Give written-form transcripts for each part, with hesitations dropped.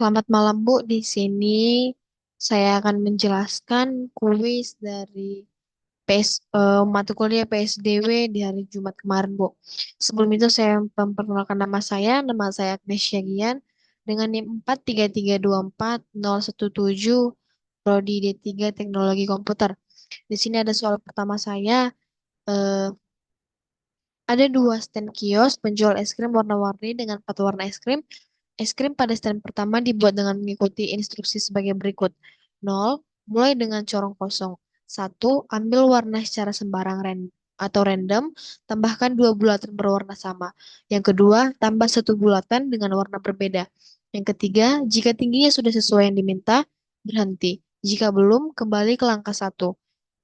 Selamat malam, Bu. Di sini saya akan menjelaskan kuis dari mata kuliah PSDW di hari Jumat kemarin, Bu. Sebelum itu saya memperkenalkan nama saya. Nama saya Agnesia Gian dengan NIM 433240117 Prodi D3 Teknologi Komputer. Di sini ada soal pertama saya. eh, ada dua stand kios penjual es krim warna-warni dengan 4 warna es krim. Es krim pada stand pertama dibuat dengan mengikuti instruksi sebagai berikut. 0. Mulai dengan corong kosong. 1. Ambil warna secara sembarang atau random, tambahkan 2 bulatan berwarna sama. Yang kedua, tambah 1 bulatan dengan warna berbeda. Yang ketiga, jika tingginya sudah sesuai yang diminta, berhenti. Jika belum, kembali ke langkah 1.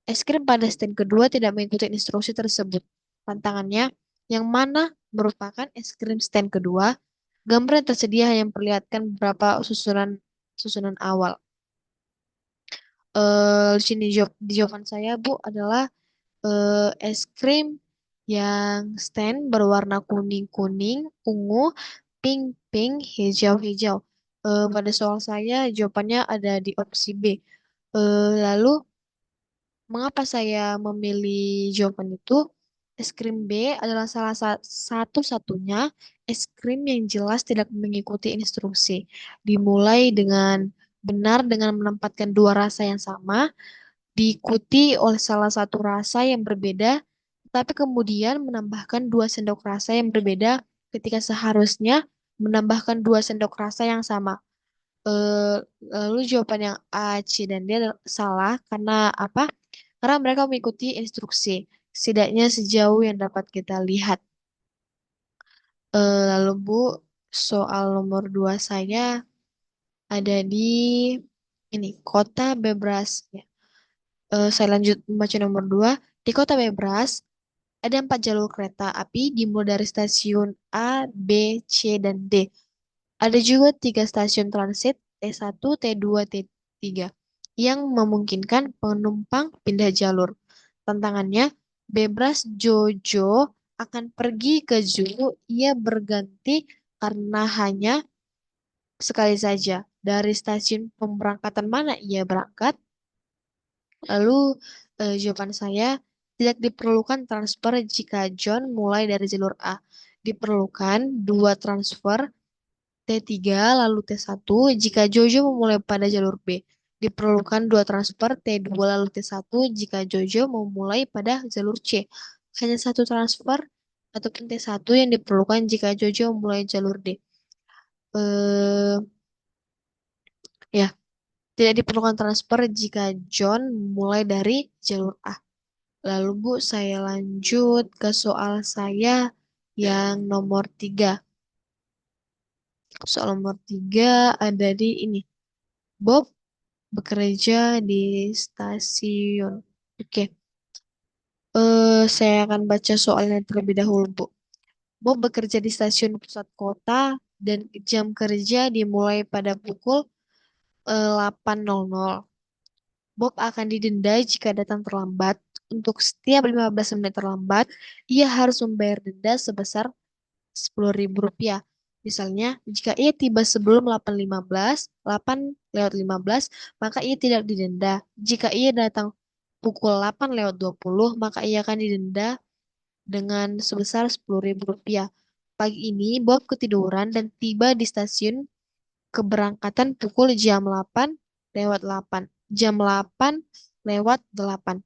Es krim pada stand kedua tidak mengikuti instruksi tersebut. Tantangannya, yang mana merupakan es krim stand kedua? Gambar yang tersedia hanya memperlihatkan beberapa susunan awal. Di sini di jawaban saya, Bu, adalah es krim yang stand berwarna kuning-kuning, ungu, pink-pink, hijau-hijau. Pada soal saya, jawabannya ada di opsi B. Lalu, mengapa saya memilih jawaban itu? Es krim B adalah salah satu-satunya es krim yang jelas tidak mengikuti instruksi. Dimulai dengan benar dengan menempatkan 2 rasa yang sama, diikuti oleh salah satu rasa yang berbeda, tapi kemudian menambahkan 2 sendok rasa yang berbeda ketika seharusnya menambahkan 2 sendok rasa yang sama. Eh, Lalu jawaban yang A, C, dan D salah karena apa? Karena mereka mengikuti instruksi, setidaknya sejauh yang dapat kita lihat. Lalu Bu, soal nomor 2 saya ada di ini, Kota Bebras. Ya. Saya lanjut membaca nomor 2. Di Kota Bebras, ada 4 jalur kereta api dimulai dari stasiun A, B, C, dan D. Ada juga 3 stasiun transit T1, T2, T3 yang memungkinkan penumpang pindah jalur. Tantangannya, Bebras Jojo akan pergi ke Zulu, ia berganti karena hanya sekali saja. Dari stasiun pemberangkatan mana ia berangkat? Lalu jawaban saya, tidak diperlukan transfer jika John mulai dari jalur A. Diperlukan 2 transfer T3 lalu T1 jika Jojo memulai pada jalur B. Diperlukan 2 transfer T2 lalu T1 jika Jojo memulai pada jalur C. Hanya 1 transfer ataupun T1 yang diperlukan jika Jojo memulai jalur D. Eh, ya, tidak diperlukan transfer jika John mulai dari jalur A. Lalu Bu, saya lanjut ke soal saya yang nomor 3. Soal nomor 3 ada di ini. Bob bekerja di stasiun. Oke, saya akan baca soalnya terlebih dahulu, Bu. Bob bekerja di stasiun pusat kota dan jam kerja dimulai pada pukul 8.00. Bob akan didenda jika datang terlambat. Untuk setiap 15 menit terlambat, ia harus membayar denda sebesar Rp10.000. Misalnya, jika ia tiba sebelum 8 lewat 15, maka ia tidak didenda. Jika ia datang pukul 8 lewat 20, maka ia akan didenda dengan sebesar Rp10.000. Pagi ini, Bob ketiduran dan tiba di stasiun keberangkatan pukul jam 8 lewat 8. Jam 8 lewat 8.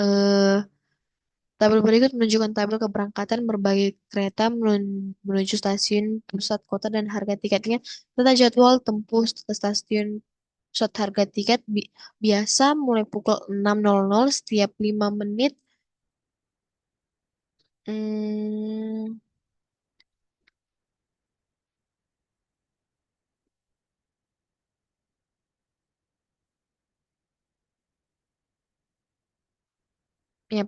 Eh, Tabel berikut menunjukkan tabel keberangkatan berbagai kereta menuju stasiun pusat kota dan harga tiketnya. Tata jadwal tempuh ke stasiun pusat harga tiket biasa mulai pukul 6.00 setiap 5 menit. Hmm, ya.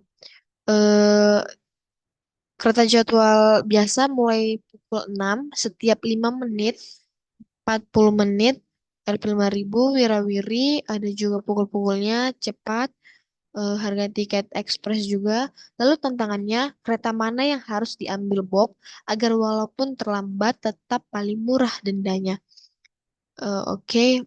Eh, Kereta jadwal biasa mulai pukul 6 setiap 5 menit, 40 menit, Rp5.000, Wirawiri, ada juga pukul-pukulnya, cepat, harga tiket ekspres juga. Lalu tantangannya, kereta mana yang harus diambil Bob agar walaupun terlambat tetap paling murah dendanya. Oke,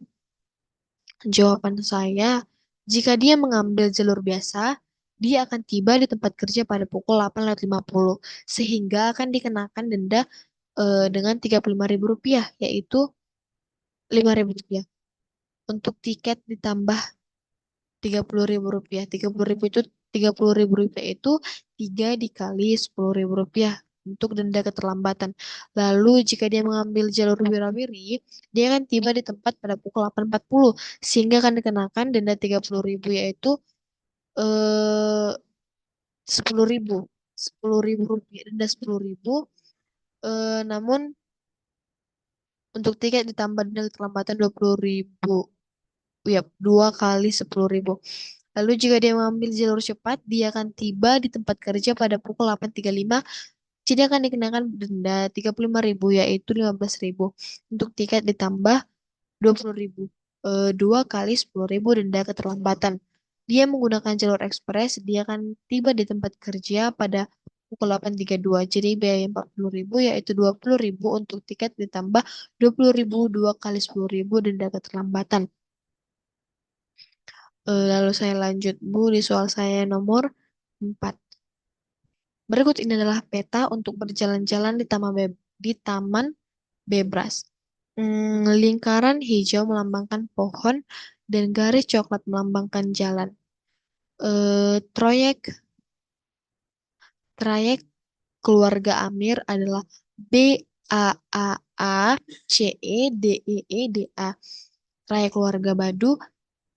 jawaban saya, jika dia mengambil jalur biasa, dia akan tiba di tempat kerja pada pukul 8.50, sehingga akan dikenakan denda dengan Rp35.000, yaitu Rp5.000. Untuk tiket ditambah Rp30.000. Rp30.000 itu 3 dikali Rp10.000 untuk denda keterlambatan. Lalu jika dia mengambil jalur Wirawiri, dia akan tiba di tempat pada pukul 8.40, sehingga akan dikenakan denda 30.000, yaitu eh 10.000. Rp10.000, denda 10.000. Namun untuk tiket ditambah denda keterlambatan 20.000. Ya, 2 kali 10.000. Lalu jika dia mengambil jalur cepat, dia akan tiba di tempat kerja pada pukul 8.35. Jadi akan dikenakan denda 35.000, yaitu 15.000. Untuk tiket ditambah 20.000. 2 kali 10.000 denda keterlambatan. Dia menggunakan jalur ekspres, dia akan tiba di tempat kerja pada pukul 8.32. Jadi biaya 40.000, yaitu 20.000 untuk tiket ditambah 20.000, 2 kali 10.000 denda keterlambatan. Lalu saya lanjut, Bu, di soal saya nomor 4. Berikut ini adalah peta untuk berjalan-jalan di Taman Bebras. Lingkaran hijau melambangkan pohon dan garis coklat melambangkan jalan. Eh, trayek trayek keluarga Amir adalah BAAACEDEEDA. Trayek keluarga Badu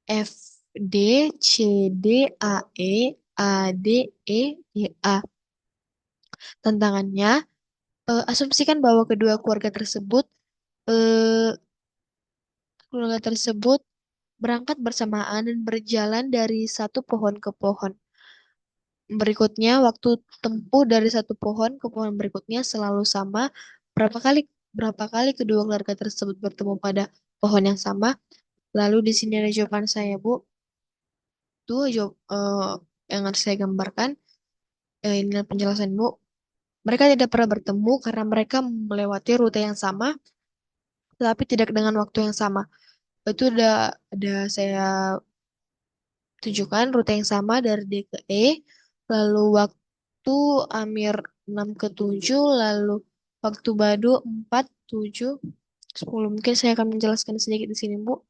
FDCDAEADEDA. Tantangannya, asumsikan bahwa eh, keluarga tersebut berangkat bersamaan dan berjalan dari satu pohon ke pohon. Berikutnya, waktu tempuh dari satu pohon ke pohon berikutnya selalu sama. Berapa kali berapa kali kedua keluarga tersebut bertemu pada pohon yang sama? Lalu di sini ada jawaban saya, Bu. Itu jawab yang harus saya gambarkan. Inilah penjelasan, Bu. Mereka tidak pernah bertemu karena mereka melewati rute yang sama, tetapi tidak dengan waktu yang sama. Itu udah saya tunjukkan rute yang sama dari D ke E, lalu waktu Amir 6 ke 7, lalu waktu Badu 4, 7, 10. Mungkin saya akan menjelaskan sedikit di sini, Bu.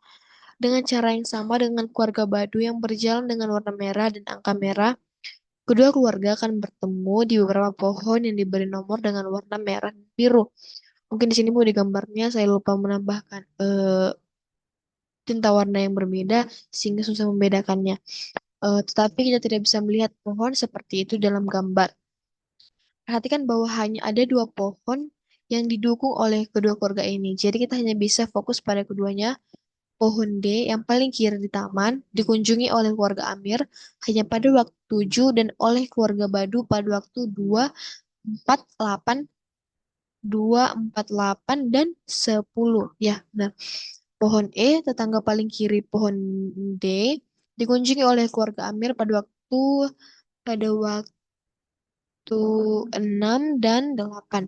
Dengan cara yang sama dengan keluarga Badu yang berjalan dengan warna merah dan angka merah, kedua keluarga akan bertemu di beberapa pohon yang diberi nomor dengan warna merah dan biru. Mungkin di sini, Bu, di gambarnya saya lupa menambahkan tinta warna yang berbeda sehingga susah membedakannya. Tetapi kita tidak bisa melihat pohon seperti itu dalam gambar. Perhatikan bahwa hanya ada 2 pohon yang didukung oleh kedua keluarga ini. Jadi kita hanya bisa fokus pada keduanya. Pohon D yang paling kiri di taman dikunjungi oleh keluarga Amir hanya pada waktu 7 dan oleh keluarga Badu pada waktu 2.48, 2.48 dan 10. Ya, benar. Pohon E, tetangga paling kiri pohon D, dikunjungi oleh keluarga Amir pada waktu 6 dan 8.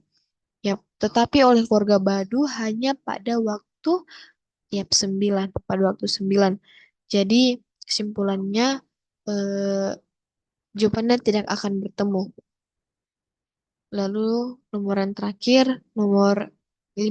Ya, tetapi oleh keluarga Badu hanya pada waktu 9, pada waktu 9. Jadi kesimpulannya eh, jawabannya tidak akan bertemu. Lalu nomor yang terakhir, nomor 5.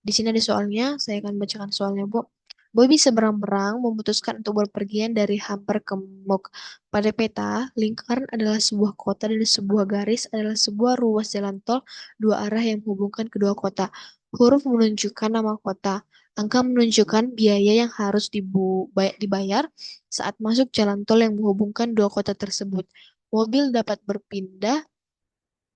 Di sini ada soalnya, saya akan bacakan soalnya, Bu. Bobby seberang-berang memutuskan untuk berpergian dari Hamper ke Mok. Pada peta, lingkaran adalah sebuah kota dan sebuah garis adalah sebuah ruas jalan tol 2 arah yang menghubungkan kedua kota. Huruf menunjukkan nama kota. Angka menunjukkan biaya yang harus dibayar saat masuk jalan tol yang menghubungkan dua kota tersebut. Mobil dapat berpindah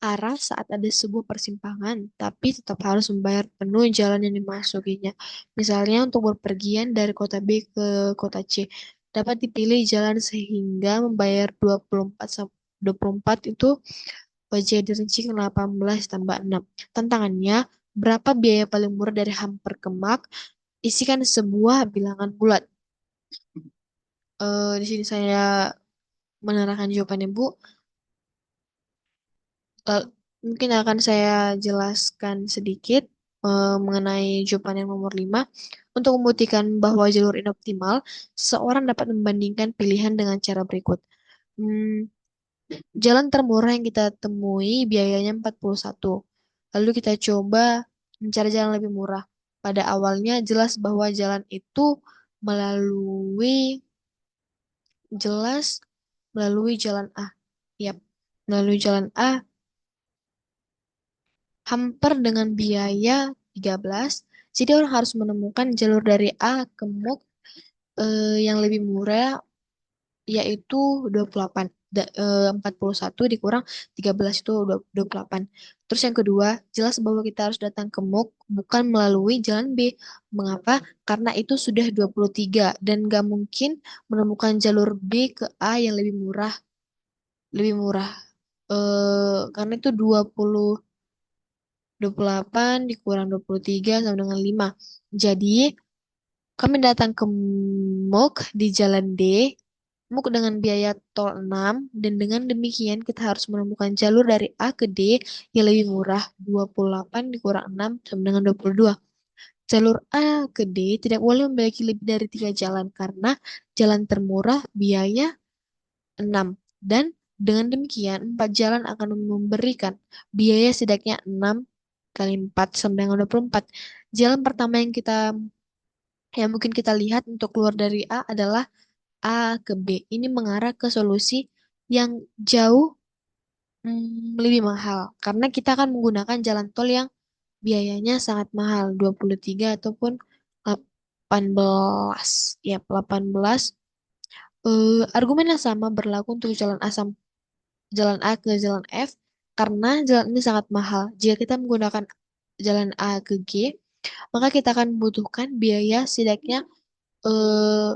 arah saat ada sebuah persimpangan, tapi tetap harus membayar penuh jalan yang dimasukinya. Misalnya untuk berpergian dari kota B ke kota C, dapat dipilih jalan sehingga membayar 24 itu wajah dirinci ke 18 tambah 6. Tantangannya, berapa biaya paling murah dari Hamper ke Mak? Isikan sebuah bilangan bulat. Di sini saya menerangkan jawabannya, Bu. Eh, Mungkin akan saya jelaskan sedikit. mengenai jawaban yang nomor 5. Untuk membuktikan bahwa jalur ini optimal, seseorang dapat membandingkan pilihan dengan cara berikut. Hmm, Jalan termurah yang kita temui biayanya 41. Lalu kita coba mencari jalan lebih murah. Pada awalnya jelas bahwa jalan itu melalui jelas melalui jalan A. Yap, melalui jalan A hampir dengan biaya 13. Jadi orang harus menemukan jalur dari A ke MUK yang lebih murah yaitu 28. 41 dikurang 13 itu 28. Terus yang kedua, jelas bahwa kita harus datang ke MUK bukan melalui jalan B. Mengapa? Karena itu sudah 23 dan gak mungkin menemukan jalur B ke A yang lebih murah. Lebih murah. Karena itu 28 dikurang 23 sama dengan 5. Jadi, kami datang ke MUK di Jalan D, MUK dengan biaya tol 6, dan dengan demikian kita harus menemukan jalur dari A ke D yang lebih murah, 28 dikurang 6 sama dengan 22. Jalur A ke D tidak boleh memiliki lebih dari 3 jalan karena jalan termurah biaya 6. Dan dengan demikian, 4 jalan akan memberikan biaya setidaknya 6 kali 4 sama dengan 24. Jalan pertama yang mungkin kita lihat untuk keluar dari A adalah A ke B. Ini mengarah ke solusi yang jauh lebih mahal. Karena kita akan menggunakan jalan tol yang biayanya sangat mahal, 23 ataupun 18. Ya, 18. Argumen yang sama berlaku untuk jalan A ke jalan F karena jalan ini sangat mahal. Jika kita menggunakan jalan A ke G, maka kita akan membutuhkan biaya setidaknya eh,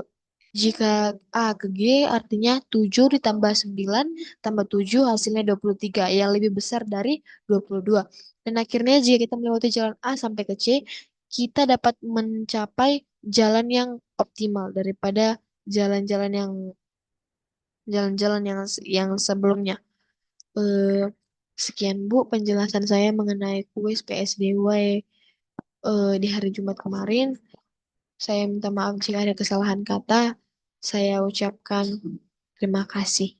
jika A ke G artinya 7 ditambah 9 tambah 7 hasilnya 23 yang lebih besar dari 22. Dan akhirnya jika kita melewati jalan A sampai ke C, kita dapat mencapai jalan yang optimal daripada jalan-jalan yang yang sebelumnya. Eh, Sekian Bu penjelasan saya mengenai kuis PSDW di hari Jumat kemarin. Saya minta maaf jika ada kesalahan kata. Saya ucapkan terima kasih.